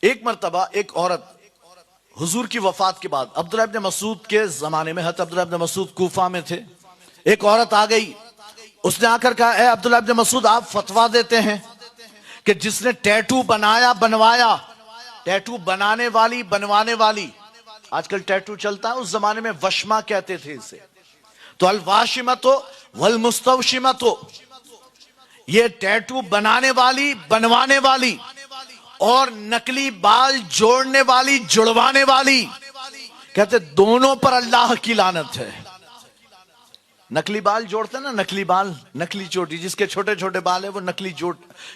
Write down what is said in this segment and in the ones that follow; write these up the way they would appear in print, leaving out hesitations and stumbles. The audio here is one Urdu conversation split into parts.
ایک مرتبہ ایک عورت حضور کی وفات کے بعد عبداللہ ابن مسعود کے زمانے میں، حضرت عبداللہ ابن مسعود کوفہ میں تھے، ایک عورت آ گئی، اس نے آ کر کہا، اے عبداللہ ابن مسعود، آپ فتویٰ دیتے ہیں کہ جس نے ٹیٹو بنوایا، ٹیٹو بنانے والی بنوانے والی، آج کل ٹیٹو چلتا ہے، اس زمانے میں وشمہ کہتے تھے اسے، تو الواشمۃ والمستوشمۃ، یہ ٹیٹو بنانے والی بنوانے والی اور نکلی بال جوڑنے والی جڑوانے والی، کہتے دونوں پر اللہ کی لعنت ہے۔ نکلی بال جوڑتے ہیں نا، نکلی بال، نکلی چوٹی، جس کے چھوٹے چھوٹے بال ہیں وہ نکلی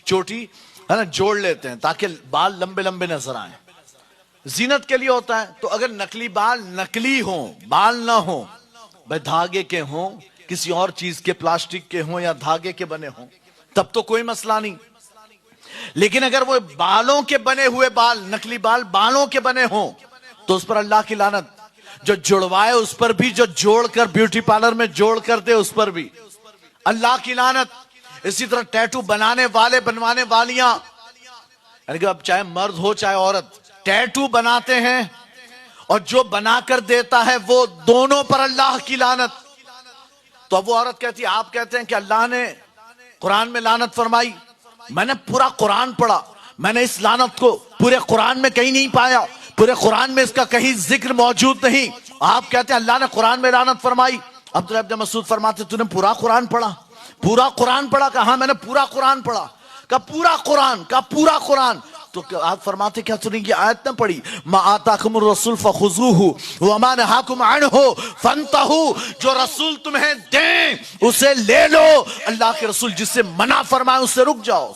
چوٹی ہے نا جوڑ لیتے ہیں تاکہ بال لمبے لمبے نظر آئیں، زینت کے لیے ہوتا ہے۔ تو اگر نکلی بال نکلی ہوں، بال نہ ہوں، بھائی دھاگے کے ہوں، کسی اور چیز کے، پلاسٹک کے ہوں یا دھاگے کے بنے ہوں، تب تو کوئی مسئلہ نہیں، لیکن اگر وہ بالوں کے بنے ہوئے بال، نکلی بال بالوں کے بنے ہوں تو اس پر اللہ کی لعنت، جو جڑوائے اس پر بھی، جو جوڑ کر بیوٹی پارلر میں جوڑ کر دے اس پر بھی اللہ کی لعنت۔ اسی طرح ٹیٹو بنانے والے بنوانے والیاں، یعنی کہ اب چاہے مرد ہو چاہے عورت، ٹیٹو بناتے ہیں اور جو بنا کر دیتا ہے وہ دونوں پر اللہ کی لعنت۔ تو اب وہ عورت کہتی ہے، آپ کہتے ہیں کہ اللہ نے قرآن میں لعنت فرمائی، میں نے پورا قرآن پڑھا، میں نے اس لعنت کو پورے قرآن میں کہیں نہیں پایا، پورے قرآن میں اس کا کہیں ذکر موجود نہیں، آپ کہتے ہیں اللہ نے قرآن میں لعنت فرمائی۔ عبداللہ ابن مسعود فرماتے، تو نے پورا قرآن پڑھا؟ پورا قرآن پڑھا؟ کہا ہاں میں نے پورا قرآن پڑھا۔ کہا پورا قرآن؟ کہا پورا قرآن۔ تو آپ فرماتے کیا تو نے یہ آیت نہ پڑھی، ما آتاکم الرسول فخذوہ وما نہاکم عنہ فانتہوا، جو رسول تمہیں دیں اسے لے لو، اللہ کے رسول جس سے منع فرمائے اس سے رک جاؤ۔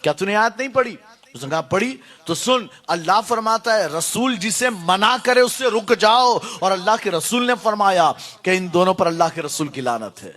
کیا تو نے آیت نہیں پڑھی؟ اس نے کہا پڑھی۔ تو سن، اللہ فرماتا ہے رسول جسے منع کرے اس سے رک جاؤ، اور اللہ کے رسول نے فرمایا کہ ان دونوں پر اللہ کے رسول کی لعنت ہے۔